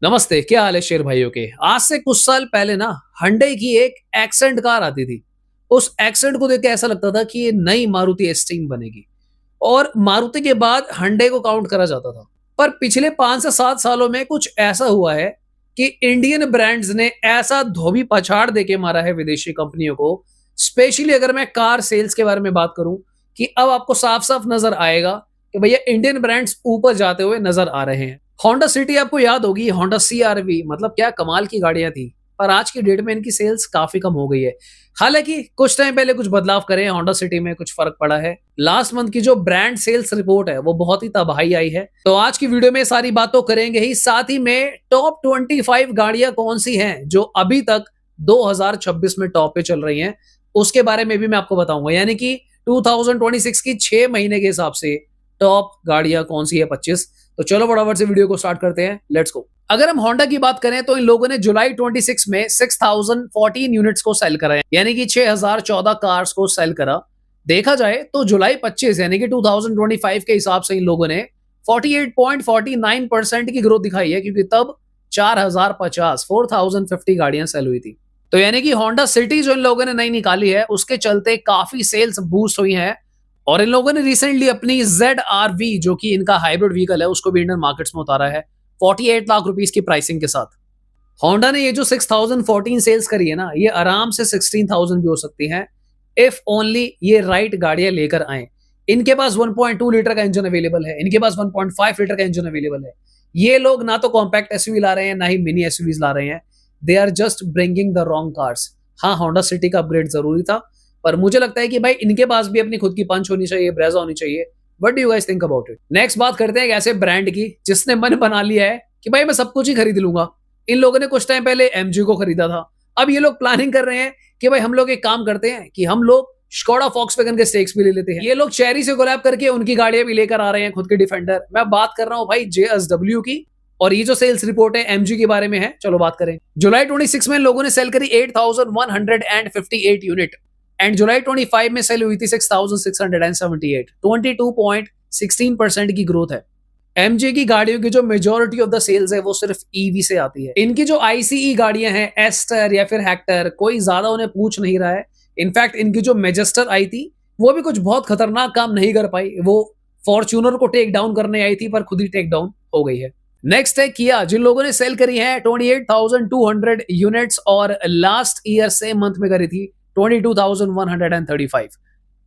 नमस्ते, क्या हाल है शेर भाइयों के। आज से कुछ साल पहले ना hyundai की एक एक्सेंट कार आती थी। उस एक्सेंट को देख के ऐसा लगता था कि ये नई मारुति एस्टीम बनेगी और मारुति के बाद hyundai को काउंट करा जाता था। पर पिछले 5 से 7 सालों में कुछ ऐसा हुआ है कि इंडियन ब्रांड्स ने ऐसा धोबी पछाड़ देके मारा है विदेशी कंपनियों को। स्पेशली अगर मैं कार सेल्स के बारे में बात करूं कि अब आपको साफ-साफ नजर आएगा कि भैया इंडियन ब्रांड्स ऊपर जाते हुए नजर आ रहे हैं। होंडा सिटी आपको याद होगी, होंडा सीआरवी मतलब क्या कमाल की गाड़ियां थी। पर आज की डेट में इनकी सेल्स काफी कम हो गई है। हालांकि कुछ टाइम पहले कुछ बदलाव करे हैं, होंडा सिटी में कुछ फर्क पड़ा है। लास्ट मंथ की जो ब्रांड सेल्स रिपोर्ट है वो बहुत ही तबाही आई है। तो आज की वीडियो में सारी बातों करेंगे ही, साथ ही में टॉप 25 गाड़ियां कौन सी हैं जो अभी तक 2026 में टॉप पे चल रही हैं, उसके बारे में भी मैं आपको बताऊंगा। यानी कि 2026 की 6 महीने के हिसाब से टॉप गाड़ियां कौन सी है 25। तो चलो फटाफट से वीडियो को स्टार्ट करते हैं, लेट्स गो। अगर हम होंडा की बात करें तो इन लोगों ने जुलाई 26 में 6014 यूनिट्स को सेल करा है, यानी कि 6014 कार्स को सेल करा। देखा जाए तो जुलाई 25 यानी कि 2025 के हिसाब से इन लोगों ने 48.49% की ग्रोथ दिखाई है, क्योंकि तब 4050 गाड़ियां सेल हुई थी। तो यानी कि होंडा सिटी जो इन लोगों ने नई निकाली है उसके चलते काफी सेल्स बूस्ट हुई है। और इन लोगों ने रिसेंटली अपनी ZR-V जो कि इनका हाइब्रिड व्हीकल है उसको भी इंडियन मार्केट्स में उतारा है 48 लाख रुपीस की प्राइसिंग के साथ। होंडा ने ये जो 6014 सेल्स करी है ना, ये आराम से 16,000 भी हो सकती है इफ ओनली ये राइट गाड़ियां लेकर आए। इनके पास 1.2 लीटर का इंजन अवेलेबल है, इनके पास 1.5 लीटर का इंजन अवेलेबल है। ये लोग ना तो कॉम्पैक्ट एसयूवी ला रहे हैं ना ही मिनी एसयूवीज ला रहे हैं। They are just bringing the wrong cars. हाँ, होंडा सिटी का अपग्रेड जरूरी था, पर मुझे लगता है कि भाई इनके पास भी अपनी खुद की पंच होनी चाहिए, ब्रेजा होनी चाहिए। What do you guys think about it? Next बात करते हैं एक ऐसे ब्रांड की जिसने मन बना लिया है कि भाई मैं सब कुछ ही खरीद लूंगा। इन लोगों ने कुछ टाइम पहले एमजी को खरीदा था। अब ये लोग प्लानिंग कर रहे हैं कि भाई हम लोग एक काम करते हैं कि हम लोग स्कोडा फॉक्सवैगन के स्टेक्स भी ले लेते हैं। ये लोग चेरी से कोलैब करके उनकी गाड़ियां भी लेकर आ रहे हैं, खुद के डिफेंडर। मैं बात कर रहा हूं भाई JSW की। और ये जो सेल्स रिपोर्ट है एमजी के बारे में है, चलो बात करें। जुलाई 26 में लोगों ने सेल करी 8158 यूनिट एंड जुलाई 25 में सेल हुई थी 6678, 22.16% की ग्रोथ है। एमजे की गाड़ियों की जो मेजोरिटी ऑफ द सेल्स है वो सिर्फ ईवी से आती है। इनकी जो आईसीई गाड़ियां हैं, एस्टर या फिर हेक्टर, कोई ज्यादा उन्हें पूछ नहीं रहा है। इनफैक्ट इनकी जो मेजेस्टर आई थी वो भी कुछ बहुत खतरनाक काम नहीं कर पाई। वो फॉर्च्यूनर को टेक डाउन करने आई थी पर खुद ही टेक डाउन हो गई है। नेक्स्ट है किया, जिन लोगों ने सेल करी है 28,200 यूनिट्स और लास्ट ईयर सेम मंथ में करी थी 22,135।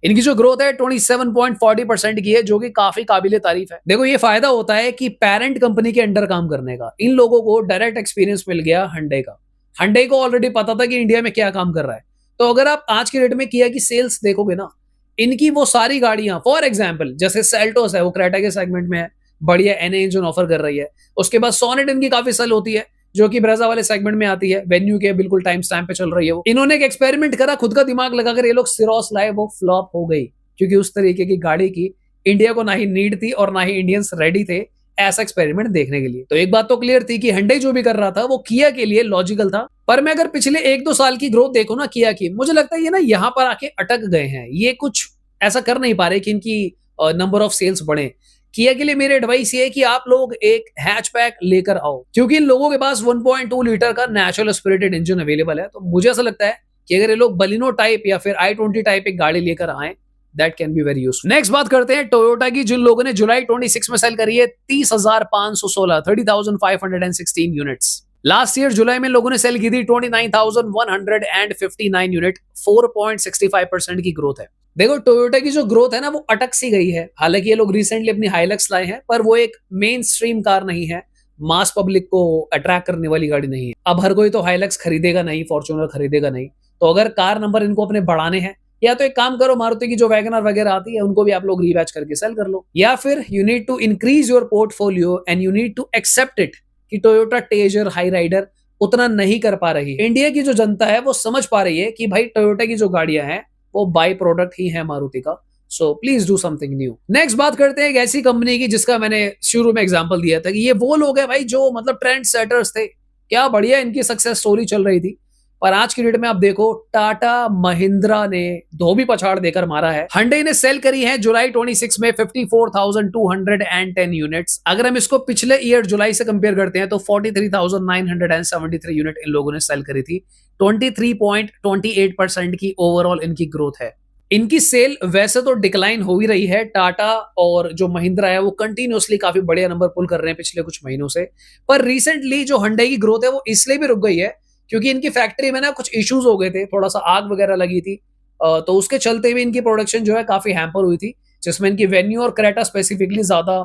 इनकी जो ग्रोथ है 27.40% की है, जो कि काफी काबिले तारीफ है। देखो ये फायदा होता है कि पेरेंट कंपनी के अंडर काम करने का। इन लोगों को डायरेक्ट एक्सपीरियंस मिल गया hyundai का। hyundai को ऑलरेडी पता था कि इंडिया में क्या काम कर रहा है। तो अगर आप आज के डेट में किया की सेल्स देखोगे ना, इनकी वो सारी गाड़ियां, फॉर एग्जाम्पल जैसे सेल्टोस है, वो क्रेटा के सेगमेंट में है, बढ़िया NA इंजन ऑफर कर रही है। उसके बाद सोनेट इनकी काफी सेल होती है जो कि ब्रेजा वाले सेगमेंट में आती है, वेन्यू के बिल्कुल टाइम स्टैम्प पे चल रही है। वो इन्होंने एक एक्सपेरिमेंट करा, खुद का दिमाग लगाकर ये लोग सिरोस लाए, वो फ्लॉप हो गई क्योंकि उस तरीके की गाड़ी की इंडिया को ना ही नीड थी और ना ही इंडियंस रेडी थे ऐसा एक्सपेरिमेंट देखने के लिए। तो एक बात तो क्लियर थी कि hyundai जो भी कर रहा था वो किया के लिए लॉजिकल था। पर मैं अगर पिछले 1-2 साल की ग्रोथ देखो ना किया की, मुझे लगता है ये ना यहाँ पर आके अटक गए हैं। ये कुछ ऐसा कर नहीं पा रहे कि इनकी नंबर ऑफ सेल्स बढ़े। किया के लिए मेरी एडवाइस ये है कि आप लोग एक हैचबैक लेकर आओ, क्योंकि इन लोगों के पास 1.2 लीटर का नेचुरल एस्पिरेटेड इंजन अवेलेबल है। तो मुझे ऐसा लगता है कि अगर ये लोग बलिनो टाइप या फिर i20 टाइप एक गाड़ी लेकर आए, that can be very useful. Next बात करते हैं टोयोटा की, जिन लोगों ने जुलाई 26 में सेल करी है 30,516 यूनिट्स। लास्ट ईयर जुलाई में लोगों ने सेल की थी 29,159 यूनिट, 4.65% की ग्रोथ है। देखो टोयोटा की जो ग्रोथ है ना वो अटक सी गई है। हालांकि ये लोग रिसेंटली अपनी हाइलक्स लाए हैं, पर वो एक मेन स्ट्रीम कार नहीं है, मास पब्लिक को अट्रैक्ट करने वाली गाड़ी नहीं है। अब हर कोई तो हाइलक्स खरीदेगा नहीं, फॉर्च्यूनर खरीदेगा नहीं। तो अगर कार नंबर इनको अपने बढ़ाने हैं, या तो एक काम करो, मारुति की जो वैगनर वगैरह आती है उनको भी आप लोग रीबैच करके सेल कर लो, या फिर you need to increase your portfolio and you need to accept it कि टोयोटा टेजर, हाई राइडर उतना नहीं कर पा रही। इंडिया की जो जनता है वो समझ पा रही है कि भाई टोयोटा की जो गाड़ियां हैं वो बाई प्रोडक्ट ही है मारुति का। So please do something new. Next बात करते हैं एक ऐसी कंपनी की जिसका मैंने शुरू में एग्जांपल दिया था कि ये वो लोग हैं भाई जो मतलब ट्रेंड सेटर्स थे। क्या बढ़िया इनकी सक्सेस स्टोरी चल रही थी, पर आज की डेट में आप देखो टाटा महिंद्रा ने धोबी पछाड़ देकर मारा है। Hyundai ने सेल करी है जुलाई 26 में 54,210 यूनिट्स। अगर हम इसको पिछले ईयर जुलाई से कंपेयर करते हैं तो 43,973 यूनिट इन लोगों ने सेल करी थी। 23.28% की ओवरऑल इनकी ग्रोथ है। इनकी सेल वैसे तो डिक्लाइन हो ही रही है, टाटा और जो महिंद्रा है वो कंटिन्यूअसली काफी बढ़िया नंबर पुल कर रहे हैं पिछले कुछ महीनों से। पर रिसेंटली जो Hyundai की ग्रोथ है वो इसलिए भी रुक गई है क्योंकि इनकी फैक्ट्री में ना कुछ इश्यूज हो गए थे, थोड़ा सा आग वगैरह लगी थी, तो उसके चलते भी इनकी प्रोडक्शन जो है काफी हैम्पर हुई थी, जिसमें इनकी वेन्यू और क्रेटा स्पेसिफिकली ज्यादा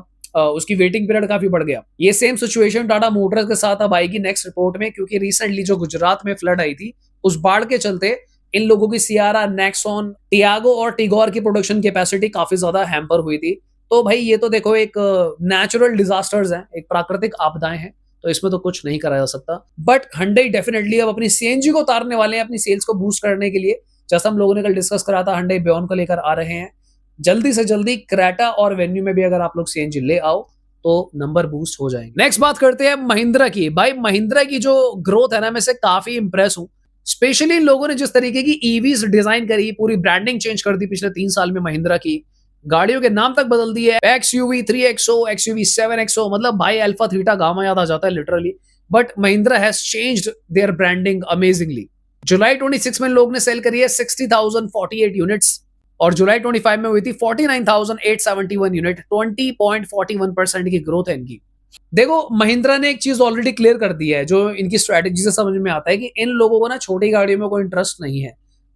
उसकी वेटिंग पीरियड काफी बढ़ गया। ये सेम सिचुएशन टाटा मोटर्स के साथ अब आएगी नेक्स्ट रिपोर्ट में, क्योंकि रिसेंटली जो गुजरात में फ्लड आई थी उस बाढ़ के चलते इन लोगों की सियारा, नेक्सॉन, टियागो और टिगोर की प्रोडक्शन कैपेसिटी काफी ज्यादा हैम्पर हुई थी। तो भाई ये तो देखो एक नेचुरल डिजास्टर्स हैं, एक प्राकृतिक आपदाएं हैं, तो इसमें तो कुछ नहीं करा जा सकता। बट Hyundai डेफिनेटली अब अपनी सीएनजी को उतारने वाले हैं अपनी सेल्स को बूस्ट करने के लिए। जैसा हम लोगों ने कल डिस्कस करा था, Hyundai Bion को लेकर आ रहे हैं। जल्दी से जल्दी क्रेटा और वेन्यू में भी अगर आप लोग सीएनजी ले आओ तो नंबर बूस्ट हो जाएंगे। नेक्स्ट बात करते हैं महिंद्रा की। भाई महिंद्रा की जो ग्रोथ है ना, मैं से काफी इंप्रेस हूं। स्पेशली इन लोगों ने जिस तरीके की ईवीज डिजाइन करी, पूरी ब्रांडिंग चेंज कर दी पिछले 3 साल में महिंद्रा की, गाड़ियों के नाम तक बदल दिए, XUV 3XO, XUV 7XO, मतलब भाई अल्फा थीटा गामा याद आ जाता है literally. But Mahindra has changed their branding amazingly. जुलाई 26 में लोग ने सेल करी है 60,048 यूनिट्स और जुलाई 25 में हुई थी 49,871 यूनिट। 20.41% की ग्रोथ है इनकी। देखो महिंद्रा ने एक चीज ऑलरेडी क्लियर कर दी है, जो इनकी स्ट्रेटेजी से समझ में आता है कि इन लोगों को ना छोटी गाड़ियों में कोई इंटरेस्ट नहीं है।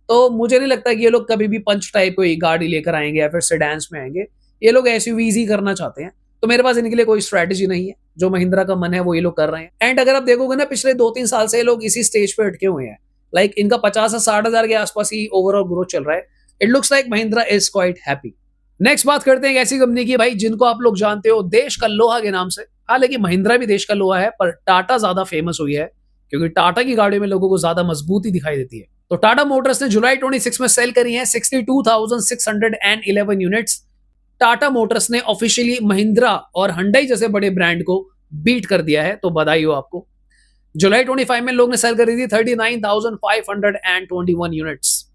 तो मुझे नहीं लगता कि ये लोग कभी भी पंच टाइप कोई गाड़ी लेकर आएंगे या फिर सेडान्स में आएंगे। ये लोग एसयूवीज ही करना चाहते हैं। तो मेरे पास इनके लिए कोई स्ट्रेटेजी नहीं है। जो महिंद्रा का मन है वो ये लोग कर रहे हैं। एंड अगर आप देखोगे ना, पिछले 2-3 साल से ये लोग इसी स्टेज पे अटके हुए हैं। लाइक इनका 50 से 60 हजार के आसपास ही ओवरऑल ग्रोथ चल रहा है। It looks like Mahindra is quite happy. Next बात करते हैं एक ऐसी कंपनी की भाई जिनको आप लोग जानते हो देश का लोहा के नाम से। हालांकि महिंद्रा भी देश का लोहा है, पर टाटा ज्यादा फेमस हुई है क्योंकि टाटा की गाड़ियों में लोगों को ज्यादा मजबूती दिखाई देती है। तो टाटा मोटर्स ने जुलाई 26 में सेल करी है 62,611 यूनिट्स। टाटा मोटर्स ने ऑफिशियली महिंद्रा और Hyundai जैसे बड़े ब्रांड को बीट कर दिया है, तो बधाई हो आपको। जुलाई 25 में लोग ने सेल करी थी 39,521 यूनिट्स।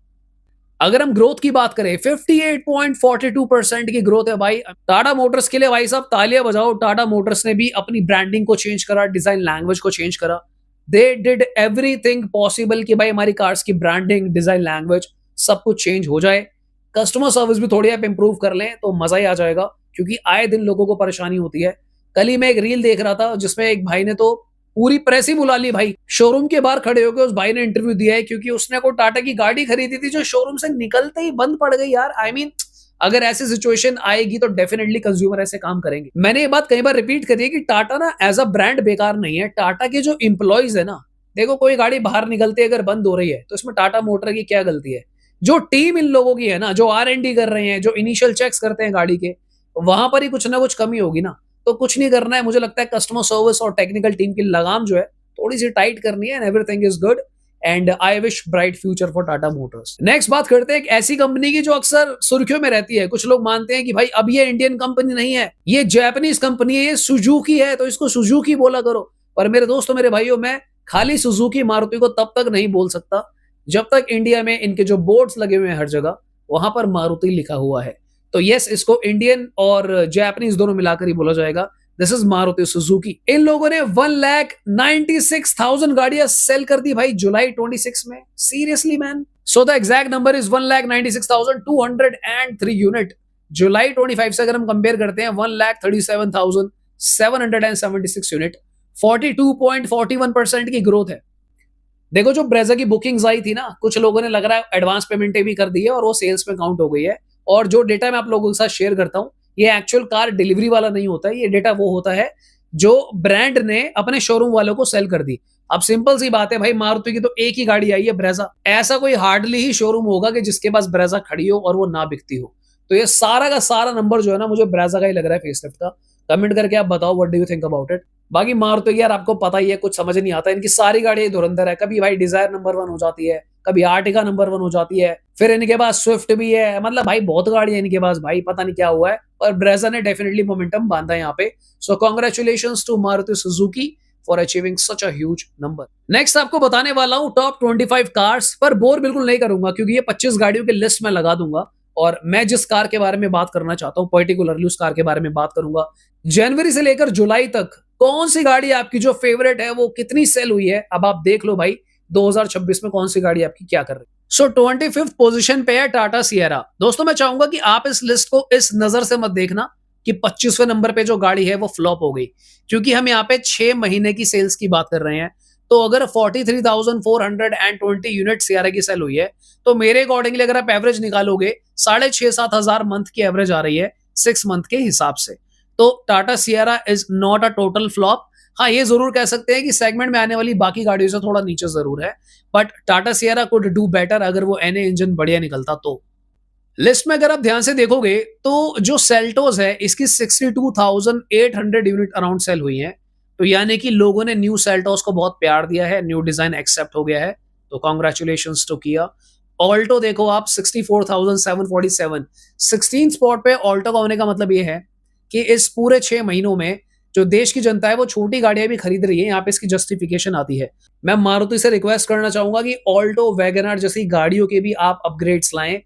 अगर हम ग्रोथ की बात करें 58.42% की ग्रोथ है भाई। टाटा मोटर्स के लिए भाई साहब तालियां बजाओ। टाटा मोटर्स ने भी अपनी ब्रांडिंग को चेंज करा, डिजाइन लैंग्वेज को चेंज करा। दे डिड एवरीथिंग पॉसिबल कि भाई हमारी कार्स की ब्रांडिंग, डिजाइन लैंग्वेज सब कुछ चेंज हो जाए। कस्टमर सर्विस भी थोड़ी आप इंप्रूव कर लें तो मजा ही आ जाएगा, क्योंकि आए दिन लोगों को परेशानी होती है। कल ही मैं एक रील देख रहा था जिसमें एक भाई ने तो पूरी प्रेस ही बुला ली भाई। शोरूम के बाहर खड़े होकर उस भाई ने इंटरव्यू दिया है, क्योंकि उसने को टाटा की गाड़ी खरीदी थी जो शोरूम से निकलते ही बंद पड़ गई यार। आई मीन अगर ऐसी सिचुएशन आएगी तो डेफिनेटली कंज्यूमर ऐसे काम करेंगे। मैंने ये बात कई बार रिपीट करी है कि टाटा ना एज अ ब्रांड बेकार नहीं है। टाटा के जो इंप्लॉइज है ना, देखो कोई गाड़ी बाहर निकलती है अगर बंद हो रही है तो इसमें टाटा मोटर की क्या गलती है। जो टीम इन लोगों की है ना, जो R&D कर रहे हैं, जो इनिशियल चेक्स करते हैं गाड़ी के, वहां पर ही कुछ ना कुछ कमी होगी ना। तो कुछ नहीं करना है, मुझे लगता है कस्टमर सर्विस और टेक्निकल टीम की लगाम जो है थोड़ी सी टाइट करनी है and everything is good and I wish bright future for Tata Motors. Next बात करते हैं एक ऐसी कंपनी की जो अक्सर सुर्खियों में रहती है। कुछ लोग मानते हैं कि भाई अब ये इंडियन कंपनी नहीं है, ये जापानीज कंपनी है, ये सुजुकी है, तो इसको सुजुकी बोला करो। पर मेरे दोस्तों, मेरे भाइयों, मैं खाली सुजुकी मारुति को तब तक नहीं बोल सकता जब तक इंडिया में इनके जो बोर्ड्स लगे हुए हैं हर जगह वहां पर मारुति लिखा हुआ है। तो यस, इसको इंडियन और जापानीज दोनों मिलाकर ही बोला जाएगा। This is Maruti Suzuki. इन लोगों ने 1,96,000 गाड़ियां सेल कर दी भाई जुलाई 26 में। Seriously man. So the exact number is 1,96,203 unit. जुलाई 25 से अगर हम कंपेयर करते हैं 1,37,776 यूनिट। 42.41% की ग्रोथ है। देखो जो ब्रेजा की बुकिंग्स आई थी ना, कुछ लोगों ने लग रहा है एडवांस पेमेंटें भी कर दी है और वो सेल्स में काउंट हो गई है। और जो डेटा मैं आप लोगों के साथ शेयर करता हूं, ये एक्चुअल कार डिलीवरी वाला नहीं होता है। ये डेटा वो होता है जो ब्रांड ने अपने शोरूम वालों को सेल कर दी। अब सिंपल सी बात है भाई, मारुति की तो एक ही गाड़ी आई है, ब्रेजा। ऐसा कोई हार्डली ही शोरूम होगा कि जिसके पास ब्रेजा खड़ी हो और वो ना बिकती हो। तो ये सारा का सारा नंबर जो है ना, मुझे ब्रेजा का ही लग रहा है फेसलिफ्ट का। कमेंट करके आप बताओ what do you think about it. बाकी मारुति की यार आपको पता ही है, कुछ समझ नहीं आता। इनकी सारी गाड़ियां धुरंधर है। कभी भाई डिजायर नंबर 1 हो जाती है, कभी आर्टिका नंबर 1 हो जाती है, फिर इनके पास स्विफ्ट भी है। मतलब भाई बहुत गाड़ियां इनके पास, भाई पता नहीं क्या हुआ है। और ब्रेजा ने डेफिनेटली मोमेंटम बांधा यहाँ पे। So congratulations to Maruti Suzuki for achieving such a huge number. Next आपको बताने वाला हूं टॉप 25 कार्स, पर बोर बिल्कुल नहीं करूंगा क्योंकि ये 25 गाड़ियों की लिस्ट में लगा दूंगा और मैं जिस कार के बारे में बात करना चाहता हूं पर्टिकुलरली उस कार के बारे में बात करूंगा। जनवरी से लेकर जुलाई तक कौन सी गाड़ी आपकी जो फेवरेट है वो कितनी सेल हुई है, अब आप देख लो भाई 2026 में कौन सी गाड़ी आपकी क्या कर रही है। सो 25th पोजीशन पे है टाटा सिएरा। दोस्तों मैं चाहूंगा कि आप इस लिस्ट को इस नजर से मत देखना कि 25वें नंबर पे जो गाड़ी है वो फ्लॉप हो गई, क्योंकि हम यहाँ पे 6 महीने की सेल्स की बात कर रहे हैं। तो अगर 43,420 यूनिट सियारा की सेल हुई है तो मेरे अकॉर्डिंगली अगर आप एवरेज निकालोगे 6,500-7,000 मंथ की एवरेज आ रही है 6 मंथ के हिसाब से। तो Tata Sierra is not a total flop. हाँ ये जरूर कह सकते हैं कि सेगमेंट में आने वाली बाकी गाड़ियों से थोड़ा नीचे जरूर है, but Tata Sierra could do better अगर वो एनए इंजन बढ़िया निकलता तो। लिस्ट में अगर आप ध्यान से देखोगे तो जो सेल्टोस है इसकी 62,800 यूनिट अराउंड सेल हुई है। तो यानी कि लोगों ने न्यू सेल्टोस को बहुत प्यार दिया है, न्यू डिजाइन एक्सेप्ट हो गया है, तो कॉन्ग्रेचुलेशंस टू किया। ऑल्टो देखो आप 64,747, 16 स्पॉट पे ऑल्टो का होने का मतलब ये है कि इस पूरे 6 महीनों में जो देश की जनता है वो छोटी गाड़ियां भी खरीद रही है, यहाँ पे इसकी जस्टिफिकेशन आती है। मैं मारुति से रिक्वेस्ट करना चाहूंगा कि ऑल्टो, वैगनआर जैसी गाड़ियों के भी आप अपग्रेड्स लाएं।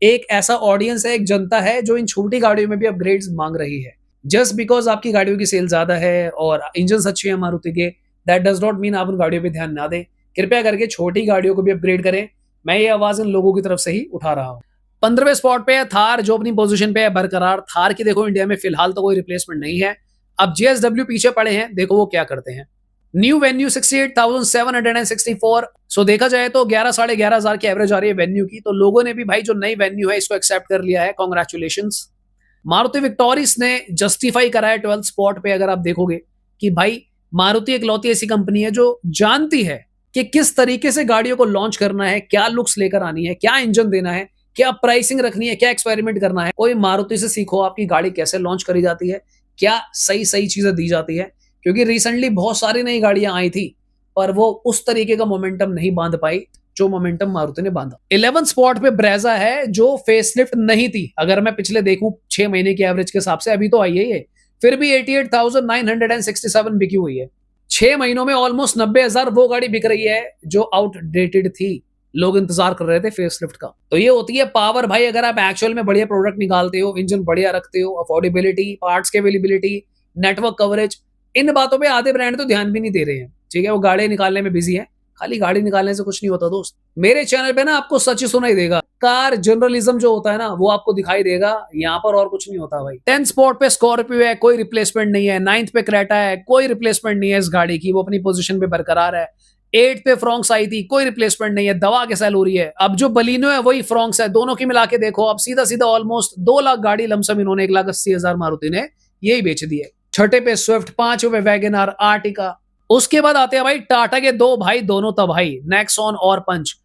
एक ऐसा ऑडियंस है, एक जनता है जो इन छोटी गाड़ियों में भी अपग्रेड्स मांग रही है। जस्ट बिकॉज आपकी गाड़ियों की सेल ज्यादा है और इंजन अच्छे हैं मारुति के, दैट डज नॉट मीन आप उन गाड़ियों पे ध्यान ना दें। कृपया करके छोटी गाड़ियों को भी अपग्रेड करें। मैं ये आवाज इन लोगों की तरफ से ही उठा रहा हूँ। 15वें स्पॉट पे है थार, जो अपनी पोजीशन पे है बरकरार। थार की देखो इंडिया में फिलहाल तो कोई रिप्लेसमेंट नहीं है। अब जेएसडब्ल्यू पीछे पड़े हैं, देखो वो क्या करते हैं। New venue 68,764। सो देखा जाए तो 11,500 की एवरेज आ रही है वेन्यू की, तो लोगों ने भी भाई जो नई वेन्यू है इसको एक्सेप्ट कर लिया है, कॉन्ग्रेचुलेशंस। मारुति विक्टोरिस ने जस्टिफाई करा है 12th स्पॉट पे। अगर आप देखोगे कि भाई मारुति इकलौती ऐसी कंपनी है जो जानती है कि किस तरीके से गाड़ियों को लॉन्च करना है, क्या लुक्स लेकर आनी है, क्या इंजन देना है, क्या प्राइसिंग रखनी है, क्या एक्सपेरिमेंट करना है। कोई मारुति से सीखो आपकी गाड़ी कैसे लॉन्च करी जाती है, क्या सही सही चीजें दी जाती है। क्योंकि रिसेंटली बहुत सारी नई गाड़ियां आई थी पर वो उस तरीके का मोमेंटम नहीं बांध पाई जो मोमेंटम मारुति ने बांधा। 11th स्पॉट पे ब्रेजा है जो फेसलिफ्ट नहीं थी। अगर मैं पिछले देखूं 6 महीने की एवरेज के हिसाब से, अभी तो आई है ये, फिर भी 88,967 बिकी हुई है। 6 महीनों में ऑलमोस्ट 90,000 वो गाड़ी बिक रही है जो आउटडेटेड थी, लोग इंतजार कर रहे थे फेसलिफ्ट का। तो ये होती है पावर भाई। अगर आप एक्चुअल में बढ़िया प्रोडक्ट निकालते हो, इंजन बढ़िया रखते हो, अफोर्डेबिलिटी, पार्ट्स की अवेलेबिलिटी, नेटवर्क कवरेज, इन बातों पे आधे ब्रांड तो ध्यान भी नहीं दे रहे हैं। ठीक है, वो गाड़ी निकालने में बिजी है। खाली गाड़ी निकालने से कुछ नहीं होता दोस्त। मेरे चैनल पे ना आपको सच ही सुनाई देगा, कार जर्नलिज्म जो होता है ना वो आपको दिखाई देगा, यहाँ पर और कुछ नहीं होता भाई। 10th स्पॉट पे स्कॉर्पियो है, कोई रिप्लेसमेंट नहीं है। 9th पे क्रेटा है, कोई रिप्लेसमेंट नहीं है इस गाड़ी की, वो अपनी पोजीशन पे बरकरार है। 8th पे फ्रॉन्क्स आई थी, कोई रिप्लेसमेंट नहीं है, दवा के सेल हो रही है। अब जो बलिनो है वही फ्रॉन्क्स है, दोनों की मिला के देखो अब सीधा सीधा ऑलमोस्ट 2 लाख गाड़ी लमसम इन्होंने 1,80,000 मारुति ने यही बेच दी है। 6ठे पे स्विफ्ट, 5वें पे वैगनआर, आर्टिका। उसके बाद आते हैं भाई टाटा के 2 भाई, दोनों तबाही, नेक्सॉन और पंच।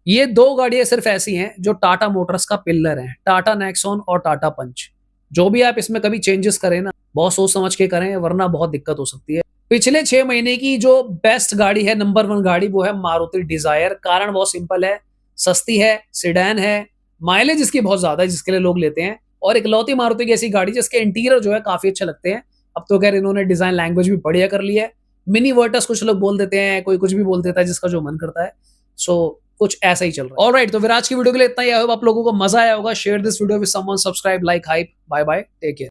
ये 2 गाड़ियां सिर्फ ऐसी हैं जो टाटा मोटर्स का पिलर हैं, टाटा नेक्सॉन और टाटा पंच। जो भी आप इसमें कभी चेंजेस करें ना बहुत सोच समझ के करें, वरना बहुत दिक्कत हो सकती है। पिछले 6 महीने की जो बेस्ट गाड़ी है, नंबर 1 गाड़ी, वो है मारुति डिजायर। कारण बहुत सिंपल है, सस्ती है, सिडैन है, माइलेज इसकी बहुत ज्यादा है जिसके लिए लोग लेते हैं, और इकलौती मारुति की ऐसी गाड़ी जिसके इंटीरियर जो है काफी अच्छे लगते हैं। अब तो खैर इन्होंने डिजाइन लैंग्वेज भी बढ़िया कर ली है। मिनी वर्टस कुछ लोग बोल देते हैं, कोई कुछ भी बोल देता है जिसका जो मन करता है। सो कुछ ऐसा ही चल रहा है। ऑलराइट, तो फिर आज की वीडियो के लिए इतना ही। आई होप आप लोगों को मजा आया होगा। Share this video with someone, subscribe, like, hype. Bye bye, take care.